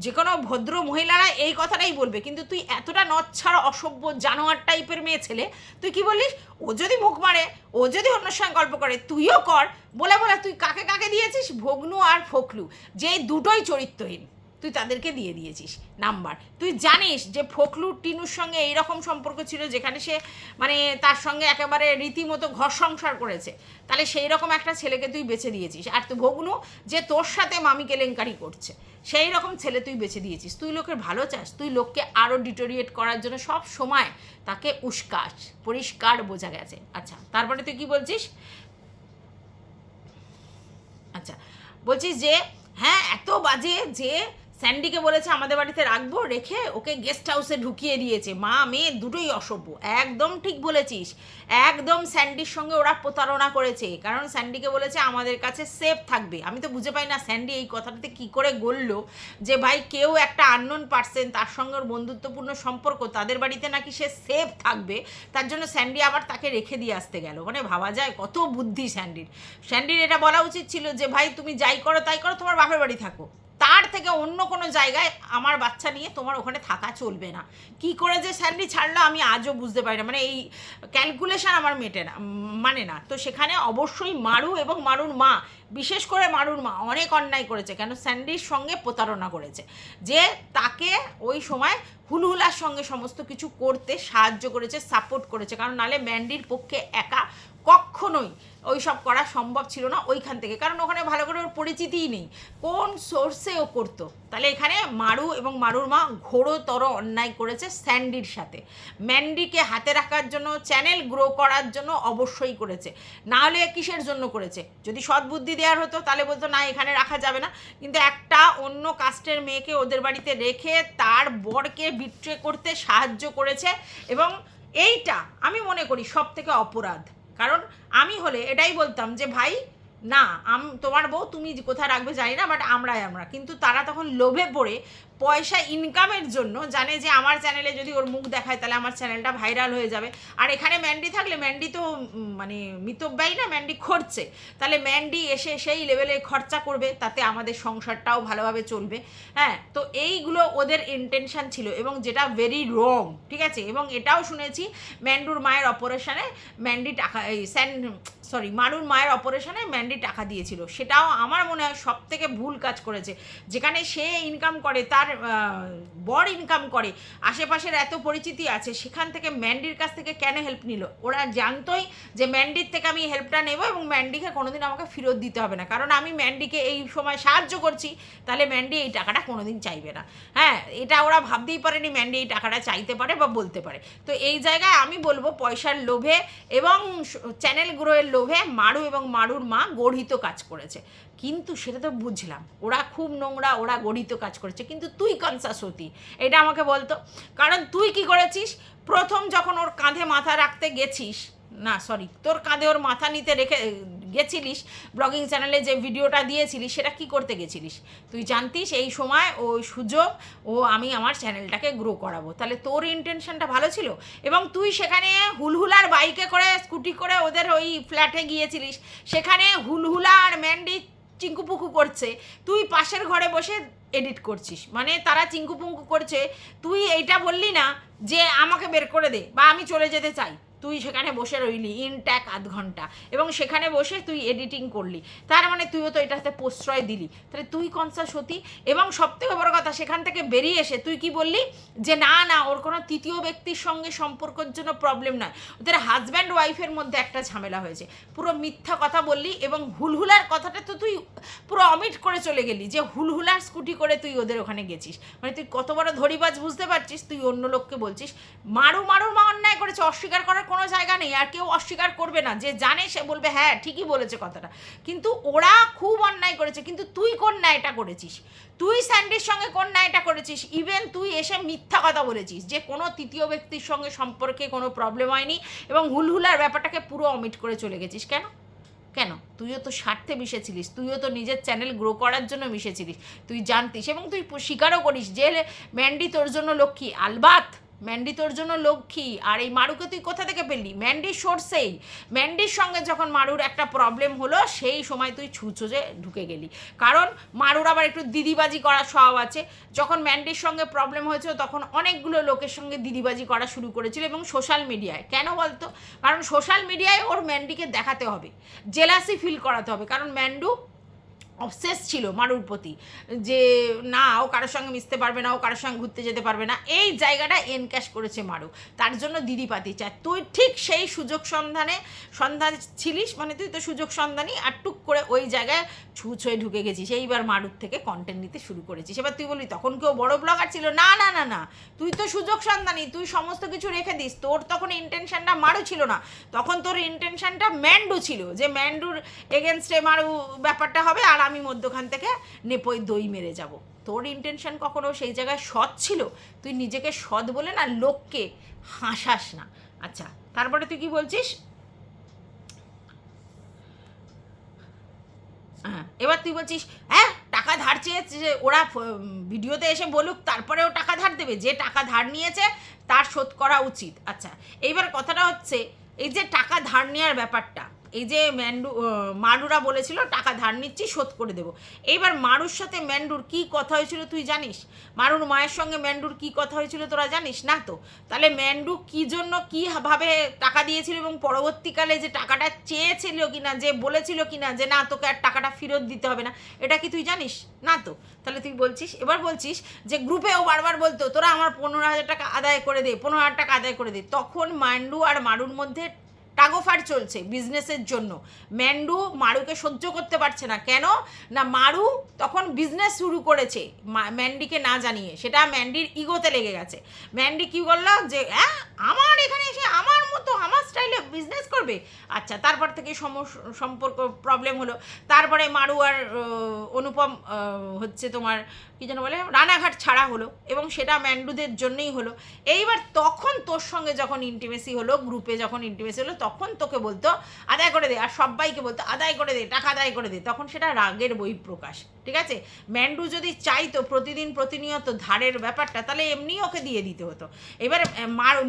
যে কোনো ভদ্র মহিলারা এই কথাটাই বলবে। কিন্তু তুই এতটা নচ্ছাড় অসভ্য জানোয়ার টাইপের মেয়ে ছেলে, তুই কি বলিস ও যদি মুখ মারে, ও যদি অন্যের সঙ্গে গল্প করে তুইও কর, বলে বলে তুই কাকে কাকে দিয়েছিস, ভগ্নু আর ফখলু, যে দুটোই চরিত্রহীন, তুই তাদেরকে দিয়ে দিয়েছিস নাম্বার। তুই জানিস যে ফখলুর টিনুর সঙ্গে এইরকম সম্পর্ক ছিল যেখানে সে মানে তার সঙ্গে একেবারে রীতিমতো ঘর সংসার করেছে, তাহলে সেই রকম একটা ছেলেকে তুই বেছে দিয়েছিস। আর তুই ভগ্নু যে তোর সাথে মামি কেলেঙ্কারি করছে, সেই রকম ছেলে তুই বেছে দিয়েছিস। তুই লোকের ভালো চাস, তুই লোককে আরও ডিটোরিয়েট করার জন্য সব সময় তাকে উস্কাস, পরিষ্কার বোঝা গেছে। আচ্ছা, তারপরে তুই কি বলছিস? আচ্ছা, বলছিস যে হ্যাঁ এত বাজে যে স্যান্ডিকে বলেছে আমাদের বাড়িতে রাখবো, রেখে ওকে গেস্ট হাউসে ঢুকিয়ে দিয়েছে। মা মেয়ে দুটোই অসভ্য, একদম ঠিক বলেছিস। একদম স্যান্ডির সঙ্গে ওরা প্রতারণা করেছে, কারণ স্যান্ডিকে বলেছে আমাদের কাছে সেফ থাকবে। আমি তো বুঝে পাই না স্যান্ডি এই কথাটাতে কী করে গললো যে ভাই কেউ একটা আননোন পার্সন, তার সঙ্গে ওর বন্ধুত্বপূর্ণ সম্পর্ক, তাদের বাড়িতে নাকি সে সেফ থাকবে, তার জন্য স্যান্ডি আবার তাকে রেখে দিয়ে আসতে গেল। মানে ভাবা যায় কত বুদ্ধি স্যান্ডির। স্যান্ডির এটা বলা উচিত ছিল যে ভাই তুমি যাই করো তাই করো, তোমার বাপের বাড়ি থাকো, তার থেকে অন্য কোনো জায়গায় আমার বাচ্চা নিয়ে তোমার ওখানে থাকা চলবে না। কি করে যে স্যান্ডি ছাড়লো আমি আজও বুঝতে পারি না, মানে এই ক্যালকুলেশন আমার মেটে না, মানে না। তো সেখানে অবশ্যই মারু এবং মারুর মা, বিশেষ করে মারুর মা অনেক অন্যায় করেছে। কেন? স্যান্ডির সঙ্গে প্রতারণা করেছে, যে তাকে ওই সময় হুলহুলার সঙ্গে সমস্ত কিছু করতে সাহায্য করেছে, সাপোর্ট করেছে। কারণ নালে ম্যান্ডির পক্ষে একা কখনোই ওই সব করা সম্ভব ছিল না ওইখান থেকে, কারণ ওখানে ভালো করে ওর পরিচিতিই নেই, কোন সোর্সে ও করতো। তাহলে এখানে মারু এবং মারুর মা ঘোরতর অন্যায় করেছে স্যান্ডির সাথে। ম্যান্ডিকে হাতে রাখার জন্য, চ্যানেল গ্রো করার জন্য অবশ্যই করেছে, না হলে কিসের জন্য করেছে? যদি সদ্বুদ্ধি দেওয়ার হতো তাহলে বলতো না এখানে রাখা যাবে না, কিন্তু একটা অন্য কাস্টের মেয়েকে ওদের বাড়িতে রেখে তার বরকে বিট্রে করতে সাহায্য করেছে। এবং এইটা আমি মনে করি সব থেকে অপরাধ। কারণ আমি হলে এটাই বলতাম যে ভাই না, তোমার বউ তুমি কোথায় রাখবে জানি না, বাট আমরা, কিন্তু তারা তখন লোভে পড়ে পয়সা ইনকামের জন্য জানে যে আমার চ্যানেলে যদি ওর মুখ দেখায় তাহলে আমার চ্যানেলটা ভাইরাল হয়ে যাবে। আর এখানে ম্যান্ডি থাকলে, ম্যান্ডি তো মানে মিতব্যয়ী না, ম্যান্ডি খরচে, তাহলে ম্যান্ডি এসে সেই লেভেলে খরচা করবে, তাতে আমাদের সংসারটাও ভালোভাবে চলবে। হ্যাঁ, তো এইগুলো ওদের ইন্টেনশন ছিল এবং যেটা ভেরি রং, ঠিক আছে। এবং এটাও শুনেছি ম্যান্ডুর মায়ের অপারেশনে ম্যান্ডি টাকা, মারুর মায়ের অপারেশনে ম্যান্ডি টাকা দিয়েছিল। সেটাও আমার মনে হয় সব থেকে ভুল কাজ করেছে। যেখানে সে ইনকাম করে, তার বর ইনকাম করে, আশেপাশের এত পরিচিতি আছে, সেখান থেকে ম্যান্ডির কাছ থেকে কেন হেল্প নিল? ওরা জানতোই যে ম্যান্ডির থেকে আমি হেল্পটা নেব এবং ম্যান্ডিকে কোনোদিন আমাকে ফেরত দিতে হবে না, কারণ আমি ম্যান্ডিকে এই সময় সাহায্য করছি, তাহলে ম্যান্ডি এই টাকাটা কোনোদিন চাইবে না। হ্যাঁ, এটা ওরা ভাবতেই পারেনি ম্যান্ডি এই টাকাটা চাইতে পারে বা বলতে পারে। তো এই জায়গায় আমি বলবো পয়সার লোভে এবং চ্যানেল গ্রোয়ের লোভে মারু এবং মারুর মা গর্হিত কাজ করেছে। কিন্তু সেটা তো বুঝলাম ওরা খুব নোংরা, ওরা গর্হিত কাজ করেছে, কিন্তু তুই কনসাস হতি, এটা আমাকে বলতো। কারণ তুই কি করেছিস, প্রথম যখন ওর কাঁধে মাথা রাখতে গেছিস, না সরি, তোর কাঁধে ওর মাথা নিতে রেখে গেছিলিস, ব্লগিং চ্যানেলে যে ভিডিওটা দিয়েছিলিস সেটা কি করতে গেছিলিস? তুই জানতিস এই সময় ও সুযোগ, আমি আমার চ্যানেলটাকে গ্রো করাবো, তাহলে তোর ইন্টেনশনটা ভালো ছিল। এবং তুই সেখানে হুলহুলার বাইকে করে, স্কুটি করে ওদের ওই ফ্ল্যাটে গিয়েছিলিস, সেখানে হুলহুলা আর ম্যান্ডি চিঙ্কুপুকু করছে, তুই পাশের ঘরে বসে এডিট করছিস, মানে তারা চিঙ্কুপুঙ্কু করছে, তুই এইটা বললি না যে আমাকে বের করে দে বা আমি চলে যেতে চাই। তুই সেখানে বসে রইলি ইনট্যাক আধ ঘন্টা এবং সেখানে বসে তুই এডিটিং করলি, তার মানে তুইও তো এটাতে প্রশ্রয় দিলি, তাহলে তুই কনসাস হতি। এবং সবথেকে বড় কথা, সেখান থেকে বেরিয়ে এসে তুই কি বললি যে না না ওর কোনো তৃতীয় ব্যক্তির সঙ্গে সম্পর্কের জন্য প্রবলেম নয়, ওদের হাজব্যান্ড ওয়াইফের মধ্যে একটা ঝামেলা হয়েছে। পুরো মিথ্যা কথা বললি এবং হুলহুলার কথাটা তো তুই পুরো অমিট করে চলে গেলি, যে হুলহুলার স্কুটি করে তুই ওদের ওখানে গেছিস। মানে তুই কত বড় ধরিবাজ বুঝতে পারছিস? তুই অন্য লোককে বলছিস মারুর মা অন্যায় করেছে, অস্বীকার করার কোনো জায়গা নেই, আর কেউ অস্বীকার করবে না, যে জানে সে বলবে হ্যাঁ ঠিকই বলেছে কথাটা। কিন্তু ওরা খুব অন্যায় করেছে, কিন্তু তুই কোন ন্যায়টা করেছিস? তুই স্যান্ডির সঙ্গে কোন ন্যায়টা করেছিস? ইভেন তুই এসে মিথ্যা কথা বলেছিস যে কোনো তৃতীয় ব্যক্তির সঙ্গে সম্পর্কে কোনো প্রবলেম হয়নি এবং হুলহুলার ব্যাপারটাকে পুরো অমিট করে চলে গেছিস। কেন কেন? তুইও তো স্বার্থে মিশেছিলিস, তুইও তো নিজের চ্যানেল গ্রো করার জন্য মিশেছিলিস, তুই জানতিস এবং তুই স্বীকারও করিস যে ম্যান্ডি তোর জন্য লক্ষ্মী। আলবাত ম্যান্ডি তোর জন্য লক্ষ্মী। আর এই মারুকে তুই কোথা থেকে পেলি? ম্যান্ডির সোর্সেই। ম্যান্ডির সঙ্গে যখন মারুর একটা প্রবলেম হলো সেই সময় তুই ছুঁচোজে ঢুকে গেলি, কারণ মারুর আবার একটু দিদিবাজি করার স্বভাব আছে। যখন ম্যান্ডির সঙ্গে প্রবলেম হয়েছিল তখন অনেকগুলো লোকের সঙ্গে দিদিবাজি করা শুরু করেছিল, এবং সোশ্যাল মিডিয়ায়। কেন বলতো? কারণ সোশ্যাল মিডিয়ায় ওর ম্যান্ডিকে দেখাতে হবে, জেলাসি ফিল করাতে হবে, কারণ ম্যান্ডু অবসেস ছিল মারুর প্রতি, যে না ও কারোর সঙ্গে মিশতে পারবে না, ও কারোর সঙ্গে ঘুরতে যেতে পারবে না। এই জায়গাটা এনক্যাশ করেছে মারু, তার জন্য দিদি পাতি চায়। তুই ঠিক সেই সুযোগ সন্ধান ছিলিস, মানে তুই তো সুযোগ সন্ধানই, আর টুক করে ওই জায়গায় ছুঁচ হয়ে ঢুকে গেছিস। এইবার মারুর থেকে কন্টেন্ট নিতে শুরু করেছিস। এবার তুই বলবি তখন কেউ বড় ব্লগার ছিল? না না না না, তুই তো সুযোগ সন্ধানই, তুই সমস্ত কিছু রেখে দিস। তোর তখন ইন্টেনশনটা মারু ছিল না, তখন তোর ইন্টেনশনটা ম্যান্ডু ছিল, যে ম্যান্ডুর এগেনস্টে মারু ব্যাপারটা হবে আর আমি মধ্যখান থেকে নেপোই দই মেরে যাব। তোর ইন্টেনশন কখনো সেই জায়গায় সৎ ছিল? তুই নিজেকে সৎ বলে না লোককে হাসাস না। আচ্ছা, তারপরে তুই কি বলছিস? হ্যাঁ, এবার তুই বলছিস হ্যাঁ টাকা ধার চেয়েছে, ওরা ভিডিওতে এসে বলুক তারপরেও টাকা ধার দেবে, যে টাকা ধার নিয়েছে তার শোধ করা উচিত। আচ্ছা, এইবার কথাটা হচ্ছে এই যে টাকা ধার নেওয়ার ব্যাপারটা, এই যে মারুরা বলেছিল টাকা ধার নিচ্ছি শোধ করে দেবো। এইবার মারুর সাথে ম্যান্ডুর কি কথা হয়েছিল তুই জানিস? মারুর মায়ের সঙ্গে ম্যান্ডুর কি কথা হয়েছিল তোরা জানিস না? তো তাহলে ম্যান্ডু কি জন্য কীভাবে টাকা দিয়েছিল, এবং পরবর্তীকালে যে টাকাটা চেয়েছিল কিনা, যে বলেছিল কিনা যে না তোকে আর টাকাটা ফেরত দিতে হবে না, এটা কি তুই জানিস না? তো তাহলে তুই বলছিস, এবার বলছিস যে গ্রুপেও বারবার বলতো তোরা আমার 15,000 টাকা আদায় করে দে, 15,000 টাকা আদায় করে দে। তখন ম্যান্ডু আর মারুর মধ্যে টাগোফার চলছে বিজনেসের জন্য। ম্যান্ডু মারুকে সহ্য করতে পারছে না। কেন না, মারু তখন বিজনেস শুরু করেছে ম্যান্ডিকে না জানিয়ে, সেটা ম্যান্ডির ইগোতে লেগে গেছে। ম্যান্ডি কী বললো যে হ্যাঁ আমার এখানে এসে আমার মতো আমার স্টাইলে বিজনেস করবে। আচ্ছা, তারপর থেকে সম্পর্ক প্রবলেম হলো। তারপরে মারু আর অনুপম হচ্ছে তোমার কী যেন বলে রানাঘাট ছাড়া হলো, এবং সেটা ম্যান্ডুদের জন্যই হলো। এইবার তখন তোর সঙ্গে যখন ইন্টিমেসি হলো, গ্রুপে যখন ইন্টিমেসি হলো, তখন তোকে বলতো আদায় করে দে, আর সবাইকে বলতো আদায় করে দে, টাকা আদায় করে দে। তখন সেটা রাগের বহিঃপ্রকাশ। ঠিক আছে, ম্যান্ডু যদি চাইতো প্রতিনিয়ত ধারের ব্যাপারটা, তাহলে এমনি ওকে দিয়ে দিতে হতো। এবার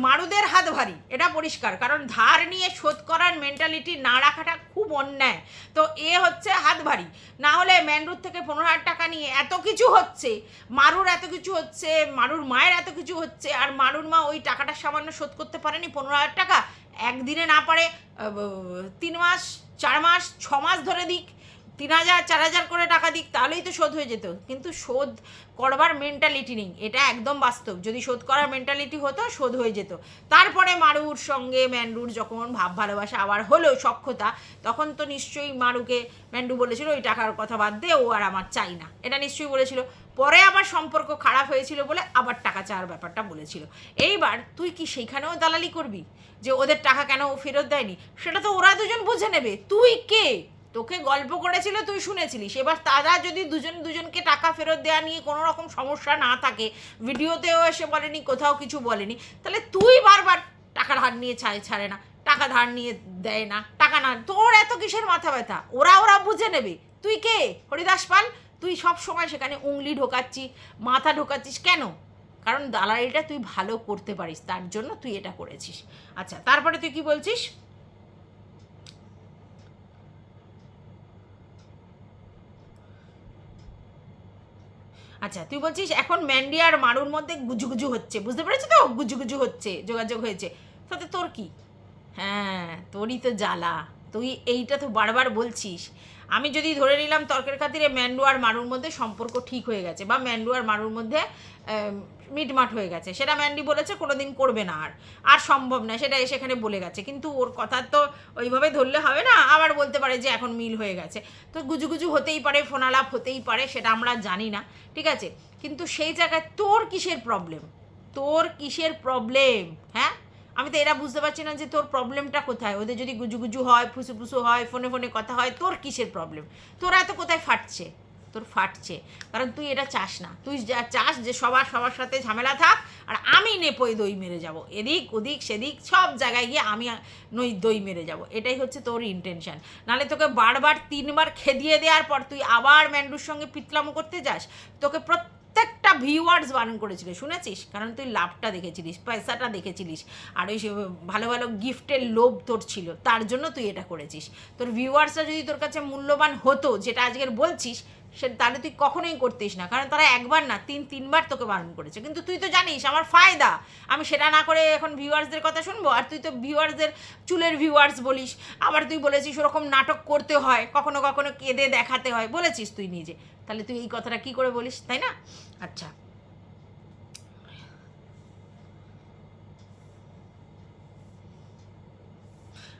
মারুদের হাত ভারী, এটা পরিষ্কার, কারণ ধার নিয়ে শোধ করার মেন্টালিটি না রাখাটা খুব অন্যায়। তো এ হচ্ছে হাত ভারী, না হলে ম্যান্ডুর থেকে 15,000 টাকা নিয়ে এত কিছু হচ্ছে, মারুর এত কিছু হচ্ছে, মারুর মায়ের এত কিছু হচ্ছে, আর মারুর মা ওই টাকাটা সামান্য শোধ করতে পারেনি 15,000 টাকা। একদিনে না পারে 3 মাস 4 মাস 6 মাস ধরে দিক, 3,000 4,000 করে টাকা দিক, তাহলেই তো শোধ হয়ে যেত। কিন্তু শোধ করবার মেন্টালিটি নেই, এটা একদম বাস্তব। যদি শোধ করার মেন্টালিটি হতো শোধ হয়ে যেত। তারপরে মারুর সঙ্গে ম্যান্ডুর যখন ভাব ভালোবাসা আবার হলো, সখ্যতা, তখন তো নিশ্চয়ই মারুকে ম্যান্ডু বলেছিল ওই টাকার কথা বাদ দে, ও আর আমার চাই না, এটা নিশ্চয়ই বলেছিল। পরে আবার সম্পর্ক খারাপ হয়েছিল বলে আবার টাকা চাওয়ার ব্যাপারটা বলেছিল। এইবার তুই কি সেইখানেও দালালি করবি যে ওদের টাকা কেন ও ফেরত দেয়নি? সেটা তো ওরা দুজন বুঝে নেবে। তুই কে? তোকে গল্প করেছিল, তুই শুনেছিলিস। এবার তারা যদি দুজনকে টাকা ফেরত দেওয়া নিয়ে কোনো রকম সমস্যা না থাকে, ভিডিওতেও এসে বলেনি, কোথাও কিছু বলেনি, তাহলে তুই বারবার টাকা ধার নিয়ে ছাড়ে না, টাকা ধার নিয়ে দেয় না, টাকা না, তোর এত কিসের মাথা ব্যথা? ওরা বুঝে নেবে। তুই কে হরিদাস পাল? তুই সব সময় সেখানে উংলি ঢোকাচ্ছিস, মাথা ঢোকাচ্ছিস কেন? কারণ দালালিটা তুই ভালো করতে পারিস, তার জন্য তুই এটা করেছিস। আচ্ছা, তারপরে তুই কি বলছিস? আচ্ছা, তুই বলছিস এখন ম্যান্ডি আর মারুর মধ্যে গুজুগুজু হচ্ছে, বুঝতে পেরেছি তো, গুজুগুজু হচ্ছে, যোগাযোগ হয়েছে। তাতে তোর কি? হ্যাঁ, তোরই তো জ্বালা, তুই এইটা তো বারবার বলছিস। আমি যদি ধরে নিলাম তর্কের খাতিরে ম্যান্ডু আর মারুর মধ্যে সম্পর্ক ঠিক হয়ে গেছে, বা ম্যান্ডু আর মারুর মধ্যে মিটমাট হয়ে গেছে, সেটা ম্যান্ডি বলেছে কোনো দিন করবে না, আর সম্ভব না, সেটা সেখানে বলে গেছে। কিন্তু ওর কথা তো ওইভাবে ধরলে হবে না, আবার বলতে পারে যে এখন মিল হয়ে গেছে। তো গুজুগুজু হতেই পারে, ফোনালাপ হতেই পারে, সেটা আমরা জানি না, ঠিক আছে। কিন্তু সেই জায়গায় তোর কিসের প্রবলেম? তোর কিসের প্রবলেম? হ্যাঁ, আমি তো এরা বুঝতে পারছি না যে তোর প্রবলেমটা কোথায়। ওদের যদি গুজুগুজু হয়, ফুসু হয়, ফোনে কথা হয়, তোর কিসের প্রবলেম? তোরা এত কোথায় ফাটছে? তোর ফাটছে, কারণ তুই এটা চাস না। তুই যা চাস যে সবার সাথে ঝামেলা থাক, আর আমি নেপোয় দই মেরে যাব, এদিক ওদিক সেদিক সব জায়গায় গিয়ে আমি দই মেরে যাব। এটাই হচ্ছে তোর ইন্টেনশন। নাহলে তোকে বারবার 3বার খেদিয়ে দেওয়ার পর তুই আবার ম্যান্ডুর সঙ্গে পিতলামো করতে যাস। তোকে প্রত্যেকটা ভিউয়ার্স বারণ করেছিল, শুনেছিস? কারণ তুই লাভটা দেখেছিলিস, পয়সাটা দেখেছিলিস, আর ওই ভালো ভালো গিফটের লোভ তোর ছিল, তার জন্য তুই এটা করেছিস। তোর ভিউয়ার্সরা যদি তোর কাছে মূল্যবান হতো, যেটা আজকের বলছিস, সে তাহলে তুই কখনোই করতিস না। কারণ তারা একবার না 3বার তোকে বারণ করেছে। কিন্তু তুই তো জানিস আমার ফায়দা, আমি সেটা না করে এখন ভিউয়ার্সদের কথা শুনবো। আর তুই তো ভিউয়ার্সদের চুলের ভিউয়ার্স বলিস, আবার তুই বলেছিস ওরকম নাটক করতে হয়, কখনো কখনো কেঁদে দেখাতে হয়, বলেছিস তুই নিজে। তাহলে তুই এই কথাটা কি করে বলিস, তাই না? আচ্ছা,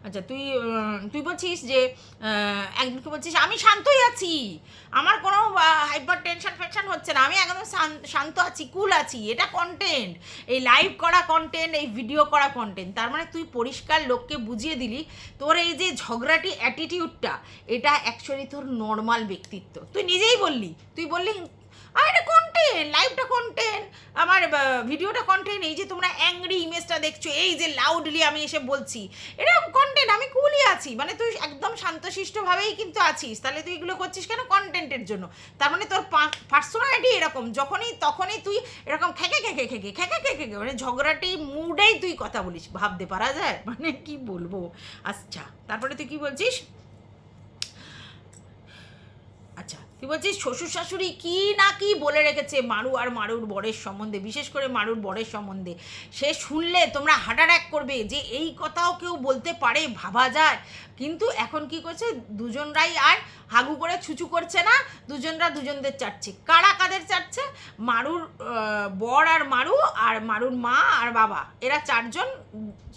আচ্ছা, তুই তুই বলছিস যে একদিনকে বলছিস আমি শান্তই আছি, আমার কোনো হাইপার টেনশন ফেনশন হচ্ছে না, আমি একদম শান্ত আছি, কুল আছি। এটা কন্টেন্ট, এই লাইভ করা কন্টেন্ট, এই ভিডিও করা কন্টেন্ট। তার মানে তুই পরিষ্কার লোককে বুঝিয়ে দিলি তোর এই যে ঝগড়াটি অ্যাটিটিউডটা, এটা অ্যাকচুয়ালি তোর নর্মাল ব্যক্তিত্ব। তুই নিজেই বললি, তুই বললি আর এটা কন্টেন্ট, লাইভটা কন্টেন্ট, আমার ভিডিওটা কন্টেন্ট, এই যে তোমরা অ্যাংরি ইমেজটা দেখছো, এই যে লাউডলি আমি এসে বলছি, এটা কন্টেন্ট, আমি কুলই আছি। মানে তুই একদম শান্তশিষ্টভাবেই কিন্তু আছিস, তাহলে তুই এগুলো করছিস কেন? কন্টেন্টের জন্য। তার মানে তোর পার্সোনালিটি এরকম, তখনই তুই এরকম খেকে মানে ঝগড়াটি মুডেই তুই কথা বলিস, ভাবতে পারা যায়? মানে কি বলবো। আচ্ছা, তারপরে তুই কি বলছিস? আচ্ছা, তুই বলছিস শ্বশুর শাশুড়ি কি না কি বলে রেখেছে মারু আর মারুর বরের সম্বন্ধে, বিশেষ করে মারুর বরের সম্বন্ধে। সে শুনলে তোমরা হার্ট অ্যাটাক করবে যে এই কথাও কেউ বলতে পারে, ভাবা যায়। কিন্তু এখন কি করছে, দুজনরাই আর হাগু করে ছুচু করছে না, দুজনরা দুজনদের চাটছে। কারা কাদের চাটছে? মারুর বর আর মারুর মা আর বাবা, এরা 4জন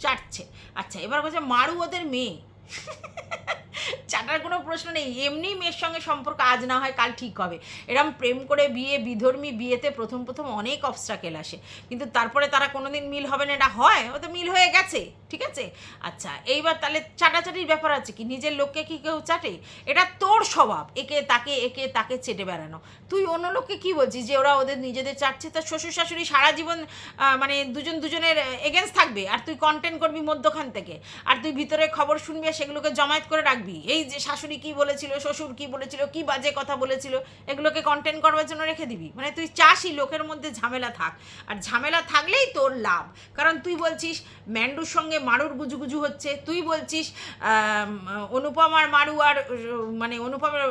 চাটছে। আচ্ছা, এবার বলছে মারু ওদের মেয়ে। চাটার কোনো প্রশ্ন নেই, এমনি মেয়ের সঙ্গে সম্পর্ক আজ না হয় কাল ঠিক হবে। এরম প্রেম করে বিয়ে, বিধর্মী বিয়েতে প্রথম অনেক অবস্ট্রাকেল আসে, কিন্তু তারপরে তারা কোনোদিন মিল হবে না, এটা হয়, ও তো মিল হয়ে গেছে, ঠিক আছে? আচ্ছা, এইবার তাহলে চাটাচাটির ব্যাপার আছে কি? নিজের লোককে কি কেউ চাটে? এটা তোর স্বভাব, একে তাকে চেটে বেড়ানো। তুই অন্য লোককে কি বলছিস যে ওরা ওদের নিজেদের চাটছে? তার শ্বশুর শাশুড়ি সারা জীবন মানে দুজনের এগেনস্ট থাকবে, আর তুই কন্টেন্ট করবি মধ্যখান থেকে, আর তুই ভিতরে খবর শুনবি আর সেগুলোকে জমায়েত করে রাখবি। এই যে শাশুড়ি কি বলেছিল, শ্বশুর কি বলেছিল, কি বাজে কথা বলেছিল, এগুলোকে কন্টেন্ট করবার জন্য রেখে দিবি। মানে তুই চাসই লোকের মধ্যে ঝামেলা থাক, আর ঝামেলা থাকলেই তোর লাভ। কারণ তুই বলছিস ম্যান্ডুর সঙ্গে মারুর গুজুগুজু হচ্ছে, তুই বলছিস অনুপম আর মারু আর মানে অনুপমের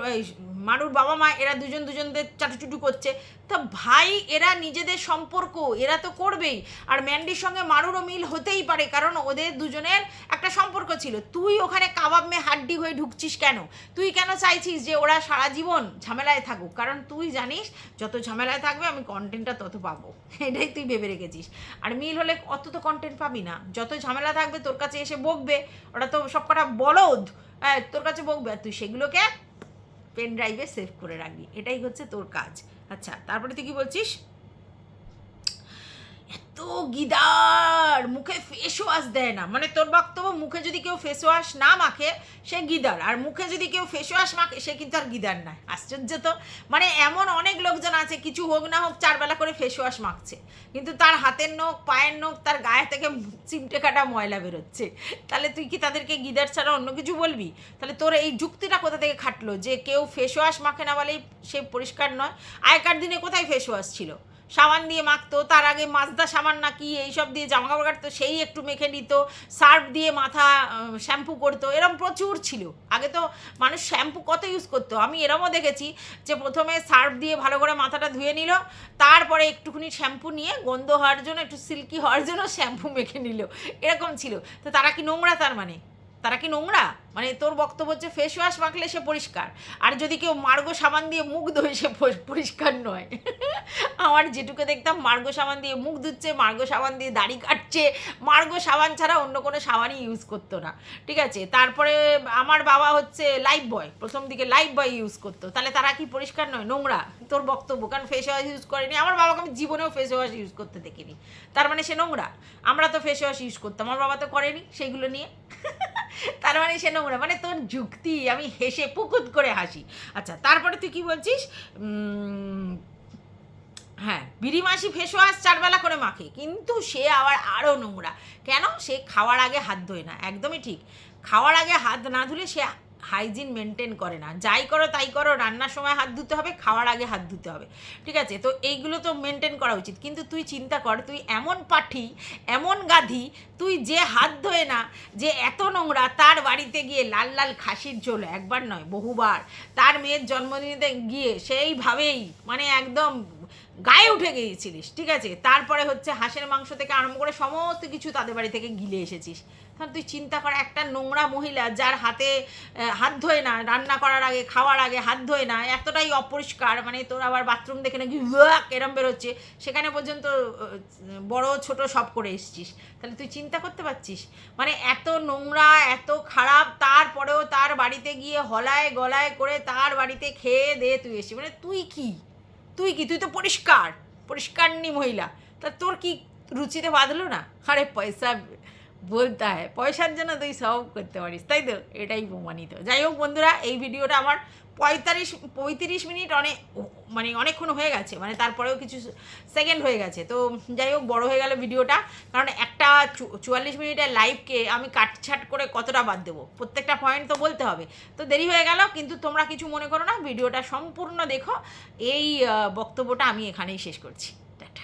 মারুর বাবা মা এরা দুজনদের চাটুচুটু করছে। তো ভাই, এরা নিজেদের সম্পর্ক, এরা তো করবেই। আর ম্যান্ডির সঙ্গে মারুরও মিল হতেই পারে, কারণ ওদের দুজনের একটা সম্পর্ক ছিল। তুই ওখানে কাবাব মে হাড্ডি হয়ে ঢুকছিস কেন? তুই কেন চাইছিস যে ওরা সারা জীবন ঝামেলায় থাকুক? কারণ তুই জানিস যত ঝামেলায় থাকবে আমি কন্টেন্টটা তত পাবো, এটাই তুই ভেবে রেখেছিস। আর মিল হলে অত তো কন্টেন্ট পাবি না। যত ঝামেলা থাকবে তোর কাছে এসে বকবে, ওরা তো সব কটা বলদ, তোর কাছে বকবে, আর তুই সেগুলোকে পেন ড্রাইভে সেভ করে রাখবি। এটাই হচ্ছে তোর কাজ। আচ্ছা, তারপরে তুই কি বলছিস? এত গিদার, মুখে ফেস ওয়াশ দেয় না। মানে তোর বক্তব্য, মুখে যদি কেউ ফেস ওয়াশ না মাখে সে গিদার, আর মুখে যদি কেউ ফেস ওয়াশ মাখে সে কিন্তু আর গিদার নয়। আশ্চর্য তো। মানে এমন অনেক লোকজন আছে, কিছু হোক না হোক 4 বেলা করে ফেস ওয়াশ মাখছে, কিন্তু তার হাতের নখ, পায়ের নখ, তার গায়ে থেকে চিমটে কাটা ময়লা বেরোচ্ছে। তাহলে তুই কি তাদেরকে গিদার ছাড়া অন্য কিছু বলবি? তাহলে তোর এই যুক্তিটা কোথা থেকে খাটলো যে কেউ ফেস ওয়াশ মাখে না বলেই সে পরিষ্কার নয়? আগেকার দিনে কোথায় ফেস ওয়াশ ছিল? সাবান দিয়ে মাখতো, তার আগে মাজদা সাবান না কি এইসব দিয়ে জামা কাপড় কাটতো, সেই একটু মেখে নিত, সার্ফ দিয়ে মাথা শ্যাম্পু করতো, এরম প্রচুর ছিল। আগে তো মানুষ শ্যাম্পু কত ইউজ করতো, আমি এরমও দেখেছি যে প্রথমে সার্ফ দিয়ে ভালো করে মাথাটা ধুয়ে নিল, তারপরে একটুখানি শ্যাম্পু নিয়ে গন্ধ হওয়ার জন্য, একটু সিল্কি হওয়ার জন্য শ্যাম্পু মেখে নিল, এরকম ছিল। তো তারা কি নোংরা? তারা কি নোংরা? মানে তোর বক্তব্য হচ্ছে ফেস ওয়াশ মাখলে সে পরিষ্কার, আর যদি কেউ মার্গো সাবান দিয়ে মুখ ধোয় সে পরিষ্কার নয়। আমার যেটুকু দেখতাম মার্গো সাবান দিয়ে মুখ ধুচ্ছে, মার্গো সাবান দিয়ে দাড়ি কাটছে, মার্গো সাবান ছাড়া অন্য কোনো সাবানই ইউজ করতো না, ঠিক আছে? তারপরে আমার বাবা হচ্ছে লাইফ বয়, প্রথম দিকে লাইফ বয় ইউজ করতো। তাহলে তারা কি পরিষ্কার নয়? নোংরা তোর বক্তব্য। কারণ ফেস ওয়াশ ইউজ করেনি, আমার বাবাকে আমি জীবনেও ফেস ওয়াশ ইউজ করতে দেখিনি, তার মানে সে নোংরা? আমরা তো ফেস ওয়াশ ইউজ করতাম, আমার বাবা তো করেনি সেইগুলো নিয়ে, তার মানে সে নোংরা, মানে তোর যুক্তি আমি হেসে পুকুত করে হাসি। আচ্ছা তারপরে তুই কি বলছিস, হ্যাঁ বিড়ি মাসি ফেস ওয়াশ 4 বেলা করে মাখে, কিন্তু সে আবার আরও নোংরা। কেন? সে খাওয়ার আগে হাত ধোয় না, একদমই ঠিক। খাওয়ার আগে হাত না ধুলে সে হাইজিন মেনটেন করে না। যাই করো তাই করো, রান্নার সময় হাত ধুতে হবে, খাওয়ার আগে হাত ধুতে হবে, ঠিক আছে? তো এইগুলো তো মেনটেন করা উচিত। কিন্তু তুই চিন্তা কর, তুই এমন পাঠি, এমন গাধি, তুই যে হাত ধোয় না, যে এত নোংরা, তার বাড়িতে গিয়ে লাল লাল খাসির ঝোল একবার নয় বহুবার, তার মেয়ের জন্মদিনেতে গিয়ে সেইভাবেই মানে একদম গায়ে উঠে গিয়েছিলিস, ঠিক আছে? তারপরে হচ্ছে হাঁসের মাংস থেকে আরম্ভ করে সমস্ত কিছু তাদের বাড়ি থেকে গিলে এসেছিস। তাহলে তুই চিন্তা কর, একটা নোংরা মহিলা যার হাতে হাত ধোয় না, রান্না করার আগে খাওয়ার আগে হাত ধোয় না, এতটাই অপরিষ্কার, মানে তোর আবার বাথরুম দেখে নাকি এরম বেরোচ্ছে, সেখানে পর্যন্ত বড় ছোট সব করে এসছিস। তাহলে তুই চিন্তা করতে পারছিস, মানে এত নোংরা এত খারাপ, তারপরেও তার বাড়িতে গিয়ে হলায় গলায় করে তার বাড়িতে খেয়ে দিয়ে তুই এসছিস। মানে তুই কি, তুই তো পরিষ্কার পরিষ্কারনি মহিলা, তা তোর কি রুচিতে বাঁধলো না? আরে পয়সা বলতে হয়, পয়সার জন্য তুই সব করতে পারিস, তাই তো? এটাই প্রমাণিত। যাই হোক বন্ধুরা, এই ভিডিওটা আমার 35 মিনিট মানে অনেকক্ষণ হয়ে গেছে, মানে তারপরেও কিছু সেকেন্ড হয়ে গেছে। তো যাই হোক, বড় হয়ে গেল ভিডিওটা, কারণ একটা 44 মিনিটের লাইভকে আমি কাটছাট করে কতটা বাদ দেবো, প্রত্যেকটা পয়েন্ট তো বলতে হবে। তো দেরি হয়ে গেল, কিন্তু তোমরা কিছু মনে করো না, ভিডিওটা সম্পূর্ণ দেখো। এই বক্তব্যটা আমি এখানেই শেষ করছি। টাটা।